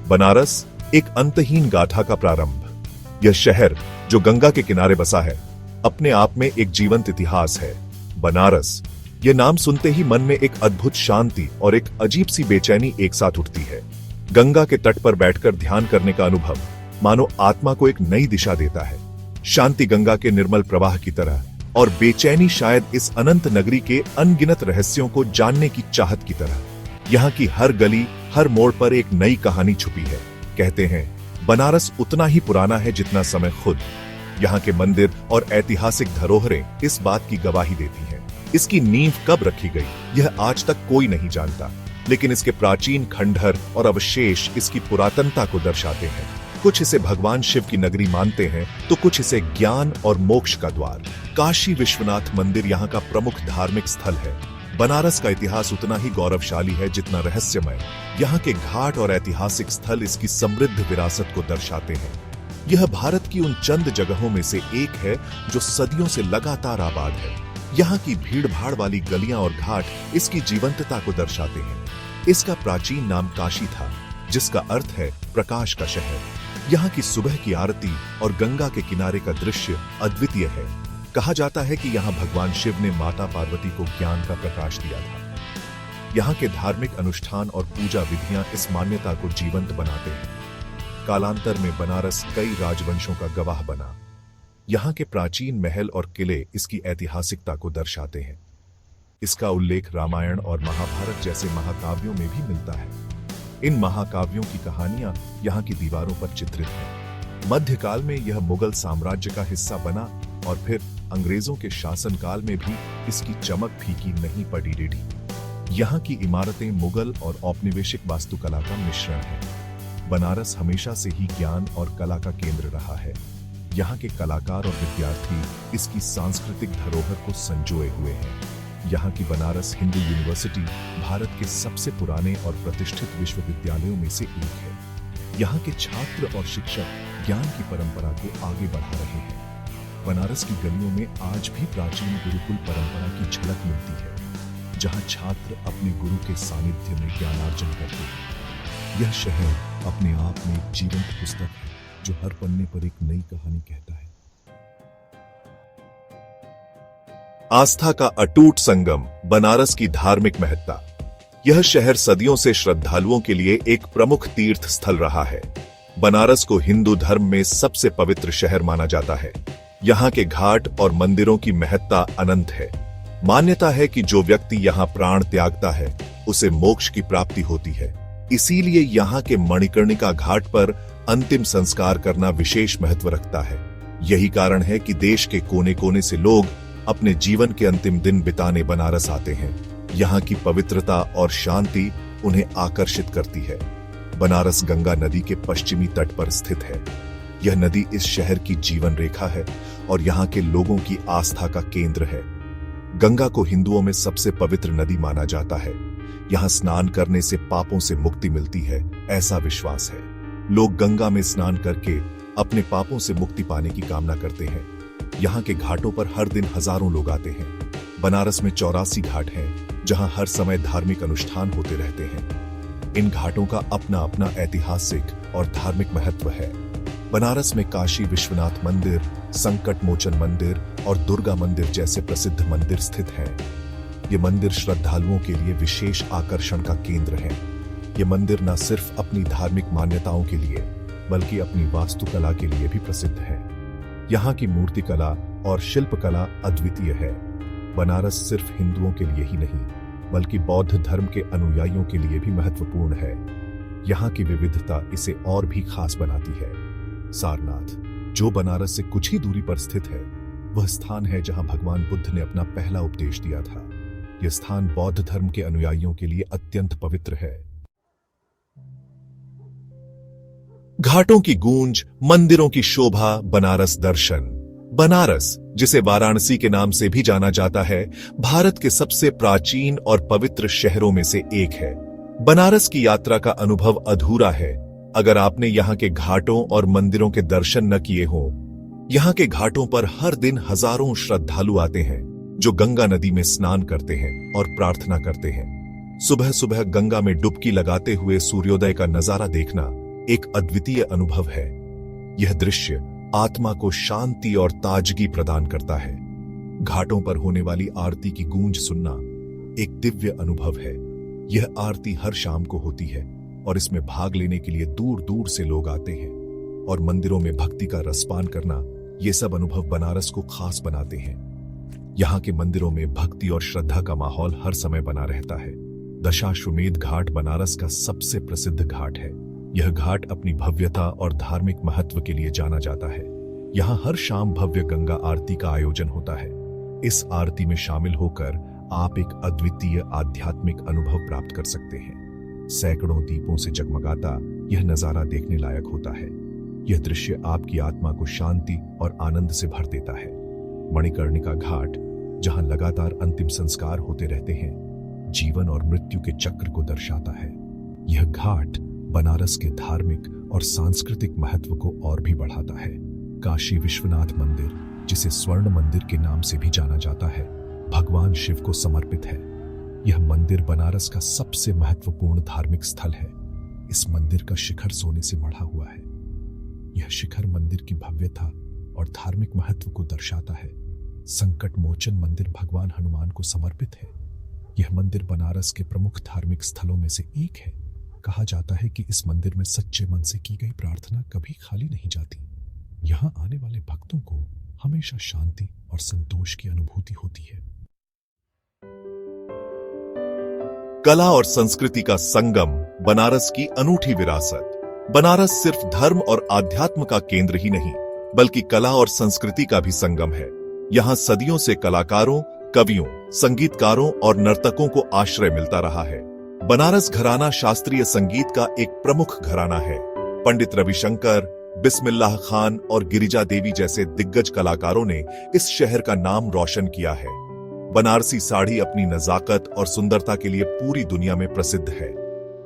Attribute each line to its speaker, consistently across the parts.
Speaker 1: बनारस एक अंतहीन गाथा का प्रारंभ। यह शहर जो गंगा के किनारे बसा है, अपने आप में एक जीवंत इतिहास है। बनारस, यह नाम सुनते ही मन में एक अद्भुत शांति और एक अजीब सी बेचैनी एक साथ उठती है। गंगा के तट पर बैठकर ध्यान करने का अनुभव मानो आत्मा को एक नई दिशा देता है। शांति गंगा के निर्मल प्रवाह की तरह, और बेचैनी शायद इस अनंत नगरी के अनगिनत रहस्यों को जानने की चाहत की तरह। यहाँ की हर गली, हर मोड़ पर एक नई कहानी छुपी है। कहते हैं बनारस उतना ही पुराना है जितना समय खुद। यहाँ के मंदिर और ऐतिहासिक धरोहरें इस बात की गवाही देती हैं। इसकी नींव कब रखी गई, यह आज तक कोई नहीं जानता, लेकिन इसके प्राचीन खंडहर और अवशेष इसकी पुरातनता को दर्शाते हैं। कुछ इसे भगवान शिव की नगरी मानते हैं, तो कुछ इसे ज्ञान और मोक्ष का द्वार। काशी विश्वनाथ मंदिर यहाँ का प्रमुख धार्मिक स्थल है। बनारस का इतिहास उतना ही गौरवशाली है जितना रहस्यमय। यहाँ के घाट और ऐतिहासिक स्थल इसकी समृद्ध विरासत को दर्शाते हैं। यह भारत की उन चंद जगहों में से एक है जो सदियों से लगातार आबाद है। यहाँ की भीड़-भाड़ वाली गलियां और घाट इसकी जीवंतता को दर्शाते हैं। इसका प्राचीन नाम काशी था, जिसका अर्थ है प्रकाश का शहर। यहाँ की सुबह की आरती और गंगा के किनारे का दृश्य अद्वितीय है। कहा जाता है कि यहाँ भगवान शिव ने माता पार्वती को ज्ञान का प्रकाश दिया था। यहाँ के धार्मिक अनुष्ठान और पूजा विधियां इस मान्यता को जीवंत बनाते हैं। कालांतर में बनारस कई राजवंशों का गवाह बना। यहाँ के प्राचीन महल और किले इसकी ऐतिहासिकता को दर्शाते हैं। इसका उल्लेख रामायण और महाभारत जैसे महाकाव्यों में भी मिलता है। इन महाकाव्यों की कहानियां यहाँ की दीवारों पर चित्रित हैं। मध्यकाल में यह मुगल साम्राज्य का हिस्सा बना और फिर अंग्रेजों के शासनकाल में भी इसकी चमक फीकी नहीं पड़ी रेडी। यहाँ की इमारतें मुगल और औपनिवेशिक वास्तुकला का मिश्रण है। बनारस हमेशा से ही ज्ञान और कला का केंद्र रहा है। यहाँ के कलाकार और विद्यार्थी इसकी सांस्कृतिक धरोहर को संजोए हुए हैं। यहाँ की बनारस हिंदू यूनिवर्सिटी भारत के सबसे पुराने और प्रतिष्ठित विश्वविद्यालयों में से एक है। यहाँ के छात्र और शिक्षक ज्ञान की परंपरा को आगे बढ़ा रहे हैं। बनारस की गलियों में आज भी प्राचीन गुरुकुल परंपरा की झलक मिलती है, जहाँ छात्र अपने गुरु के सानिध्य में ज्ञानार्जन करते हैं। यह शहर अपने आप में एक जीवंत पुस्तक है, जो हर पन्ने पर एक नई कहानी कहता है। आस्था का अटूट संगम, बनारस की धार्मिक महत्ता। यह शहर सदियों से श्रद्धालुओं के लिए एक प्रमुख तीर्थ स्थल रहा है। बनारस को हिंदू धर्म में सबसे पवित्र शहर माना जाता है। यहाँ के घाट और मंदिरों की महत्ता अनंत है। मान्यता है कि जो व्यक्ति यहाँ प्राण त्यागता है, उसे मोक्ष की प्राप्ति होती है। इसीलिए यहाँ के मणिकर्णिका घाट पर अंतिम संस्कार करना विशेष महत्व रखता है। यही कारण है कि देश के कोने कोने से लोग अपने जीवन के अंतिम दिन बिताने बनारस आते हैं। यहाँ की पवित्रता और शांति उन्हें आकर्षित करती है। बनारस गंगा नदी के पश्चिमी तट पर स्थित है। यह नदी इस शहर की जीवन रेखा है और यहाँ के लोगों की आस्था का केंद्र है। गंगा को हिंदुओं में सबसे पवित्र नदी माना जाता है। यहाँ स्नान करने से पापों से मुक्ति मिलती है, ऐसा विश्वास है। लोग गंगा में स्नान करके अपने पापों से मुक्ति पाने की कामना करते हैं। यहाँ के घाटों पर हर दिन हजारों लोग आते हैं। बनारस में 84 घाट हैं, जहाँ हर समय धार्मिक अनुष्ठान होते रहते हैं। इन घाटों का अपना अपना ऐतिहासिक और धार्मिक महत्व है। बनारस में काशी विश्वनाथ मंदिर, संकट मोचन मंदिर और दुर्गा मंदिर जैसे प्रसिद्ध मंदिर स्थित हैं। ये मंदिर श्रद्धालुओं के लिए विशेष आकर्षण का केंद्र हैं। ये मंदिर न सिर्फ अपनी धार्मिक मान्यताओं के लिए, बल्कि अपनी वास्तुकला के लिए भी प्रसिद्ध है। यहाँ की मूर्तिकला और शिल्पकला अद्वितीय है। बनारस सिर्फ हिंदुओं के लिए ही नहीं, बल्कि बौद्ध धर्म के अनुयायियों के लिए भी महत्वपूर्ण है। यहाँ की विविधता इसे और भी खास बनाती है। सारनाथ, जो बनारस से कुछ ही दूरी पर स्थित है, वह स्थान है जहां भगवान बुद्ध ने अपना पहला उपदेश दिया था। यह स्थान बौद्ध धर्म के अनुयायियों के लिए अत्यंत पवित्र है। घाटों की गूंज, मंदिरों की शोभा, बनारस दर्शन। बनारस, जिसे वाराणसी के नाम से भी जाना जाता है, भारत के सबसे प्राचीन और पवित्र शहरों में से एक है। बनारस की यात्रा का अनुभव अधूरा है अगर आपने यहाँ के घाटों और मंदिरों के दर्शन न किए हों। यहाँ के घाटों पर हर दिन हजारों श्रद्धालु आते हैं, जो गंगा नदी में स्नान करते हैं और प्रार्थना करते हैं। सुबह सुबह गंगा में डुबकी लगाते हुए सूर्योदय का नजारा देखना एक अद्वितीय अनुभव है। यह दृश्य आत्मा को शांति और ताजगी प्रदान करता है। घाटों पर होने वाली आरती की गूंज सुनना एक दिव्य अनुभव है। यह आरती हर शाम को होती है और इसमें भाग लेने के लिए दूर दूर से लोग आते हैं और मंदिरों में भक्ति का रसपान करना, ये सब अनुभव बनारस को खास बनाते हैं। यहाँ के मंदिरों में भक्ति और श्रद्धा का माहौल हर समय बना रहता है। दशाश्वमेध घाट बनारस का सबसे प्रसिद्ध घाट है। यह घाट अपनी भव्यता और धार्मिक महत्व के लिए जाना जाता है। यहाँ हर शाम भव्य गंगा आरती का आयोजन होता है। इस आरती में शामिल होकर आप एक अद्वितीय आध्यात्मिक अनुभव प्राप्त कर सकते हैं। सैकड़ों दीपों से जगमगाता यह नजारा देखने लायक होता है। यह दृश्य आपकी आत्मा को शांति और आनंद से भर देता है। मणिकर्णिका घाट, जहां लगातार अंतिम संस्कार होते रहते हैं, जीवन और मृत्यु के चक्र को दर्शाता है। यह घाट बनारस के धार्मिक और सांस्कृतिक महत्व को और भी बढ़ाता है। काशी विश्वनाथ मंदिर, जिसे स्वर्ण मंदिर के नाम से भी जाना जाता है, भगवान शिव को समर्पित है। यह मंदिर बनारस का सबसे महत्वपूर्ण धार्मिक स्थल है। इस मंदिर का शिखर सोने से मढ़ा हुआ है। यह शिखर मंदिर की भव्यता और धार्मिक महत्व को दर्शाता है। संकट मोचन मंदिर भगवान हनुमान को समर्पित है। यह मंदिर बनारस के प्रमुख धार्मिक स्थलों में से एक है। कहा जाता है कि इस मंदिर में सच्चे मन से की गई प्रार्थना कभी खाली नहीं जाती। यहाँ आने वाले भक्तों को हमेशा शांति और संतोष की अनुभूति होती है। कला और संस्कृति का संगम, बनारस की अनूठी विरासत। बनारस सिर्फ धर्म और आध्यात्म का केंद्र ही नहीं, बल्कि कला और संस्कृति का भी संगम है। यहाँ सदियों से कलाकारों, कवियों, संगीतकारों और नर्तकों को आश्रय मिलता रहा है। बनारस घराना शास्त्रीय संगीत का एक प्रमुख घराना है। पंडित रविशंकर, बिस्मिल्लाह खान और गिरिजा देवी जैसे दिग्गज कलाकारों ने इस शहर का नाम रोशन किया है। बनारसी साड़ी अपनी नजाकत और सुंदरता के लिए पूरी दुनिया में प्रसिद्ध है।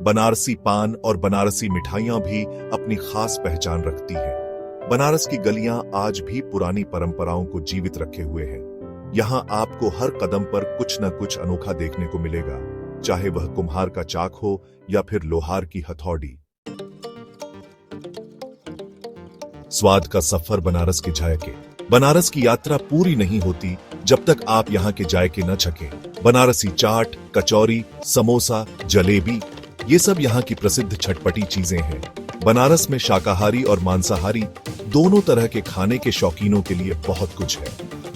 Speaker 1: बनारसी पान और बनारसी मिठाइयां भी अपनी खास पहचान रखती हैं। बनारस की गलियां आज भी पुरानी परंपराओं को जीवित रखे हुए हैं। यहाँ आपको हर कदम पर कुछ न कुछ अनोखा देखने को मिलेगा, चाहे वह कुम्हार का चाक हो या फिर लोहार की हथौड़ी। स्वाद का सफर, बनारस के जायके। बनारस की यात्रा पूरी नहीं होती जब तक आप यहाँ के जायके न चखें। बनारसी चाट, कचौरी, समोसा, जलेबी, ये सब यहाँ की प्रसिद्ध चटपटी चीजें हैं। बनारस में शाकाहारी और मांसाहारी दोनों तरह के खाने के शौकीनों के लिए बहुत कुछ है।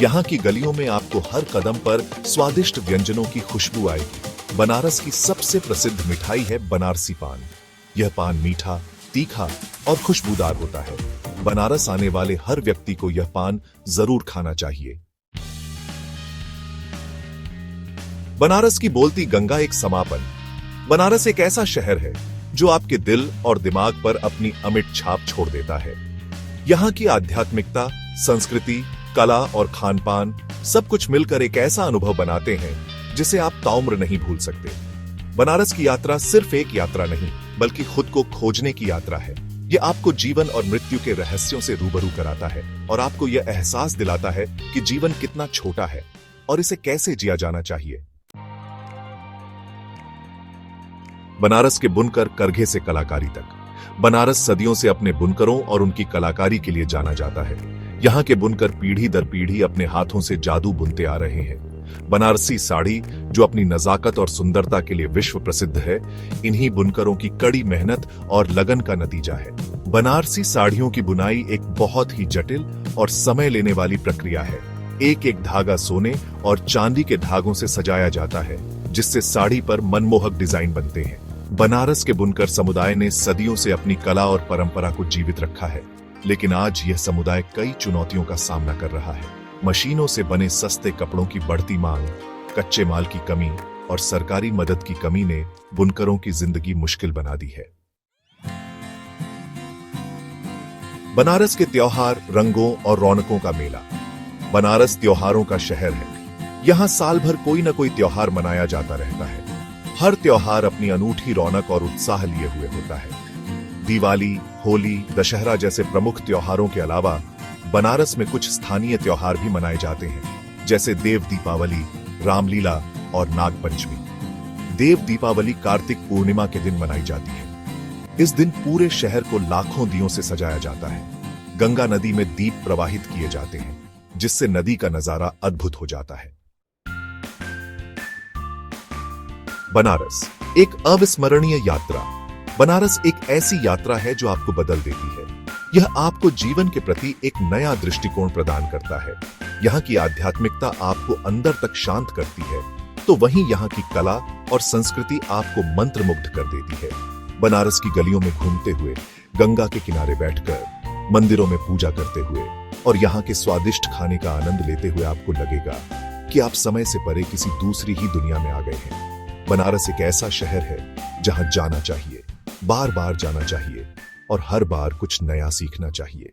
Speaker 1: यहाँ की गलियों में आपको हर कदम पर स्वादिष्ट व्यंजनों की खुशबू आएगी। बनारस की सबसे प्रसिद्ध मिठाई है बनारसी पान। यह पान मीठा, तीखा और खुशबूदार होता है। बनारस आने वाले हर व्यक्ति को यह पान जरूर खाना चाहिए। बनारस की बोलती गंगा एक समापन। बनारस एक ऐसा शहर है जो आपके दिल और दिमाग पर अपनी अमिट छाप छोड़ देता है। यहाँ की आध्यात्मिकता, संस्कृति, कला और खान पान सब कुछ मिलकर एक ऐसा अनुभव बनाते हैं जिसे आप ताउम्र नहीं भूल सकते। बनारस की यात्रा सिर्फ एक यात्रा नहीं, बल्कि खुद को खोजने की यात्रा है। ये आपको जीवन और मृत्यु के रहस्यों से रूबरू कराता है और आपको यह एहसास दिलाता है कि जीवन कितना छोटा है और इसे कैसे जिया जाना चाहिए। बनारस के बुनकर करघे से कलाकारी तक। बनारस सदियों से अपने बुनकरों और उनकी कलाकारी के लिए जाना जाता है। यहाँ के बुनकर पीढ़ी दर पीढ़ी अपने हाथों से जादू बुनते आ रहे हैं। बनारसी साड़ी, जो अपनी नजाकत और सुंदरता के लिए विश्व प्रसिद्ध है, इन्हीं बुनकरों की कड़ी मेहनत और लगन का नतीजा है। बनारसी साड़ियों की बुनाई एक बहुत ही जटिल और समय लेने वाली प्रक्रिया है। एक एक धागा सोने और चांदी के धागों से सजाया जाता है, जिससे साड़ी पर मनमोहक डिजाइन बनते हैं। बनारस के बुनकर समुदाय ने सदियों से अपनी कला और परंपरा को जीवित रखा है, लेकिन आज यह समुदाय कई चुनौतियों का सामना कर रहा है। मशीनों से बने सस्ते कपड़ों की बढ़ती मांग, कच्चे माल की कमी और सरकारी मदद की कमी ने बुनकरों की जिंदगी मुश्किल बना दी है। बनारस के त्योहार, रंगों और रौनकों का मेला। बनारस त्योहारों का शहर है। यहाँ साल भर कोई न कोई त्योहार मनाया जाता रहता है। हर त्योहार अपनी अनूठी रौनक और उत्साह लिए हुए होता है। दिवाली, होली, दशहरा जैसे प्रमुख त्योहारों के अलावा बनारस में कुछ स्थानीय त्योहार भी मनाए जाते हैं, जैसे देव दीपावली, रामलीला और नाग पंचमी। देव दीपावली कार्तिक पूर्णिमा के दिन मनाई जाती है। इस दिन पूरे शहर को लाखों दियों से सजाया जाता है। गंगा नदी में दीप प्रवाहित किए जाते हैं, जिससे नदी का नजारा अद्भुत हो जाता है। बनारस एक अविस्मरणीय यात्रा। बनारस एक ऐसी यात्रा है जो आपको बदल देती है। यह आपको जीवन के प्रति एक नया दृष्टिकोण प्रदान करता है। यहाँ की आध्यात्मिकता आपको अंदर तक शांत करती है, तो वहीं यहाँ की कला और संस्कृति आपको मंत्रमुग्ध कर देती है। बनारस की गलियों में घूमते हुए, गंगा के किनारे बैठकर, मंदिरों में पूजा करते हुए और यहाँ के स्वादिष्ट खाने का आनंद लेते हुए आपको लगेगा कि आप समय से परे किसी दूसरी ही दुनिया में आ गए हैं। बनारस एक ऐसा शहर है जहां जाना चाहिए, बार बार जाना चाहिए और हर बार कुछ नया सीखना चाहिए।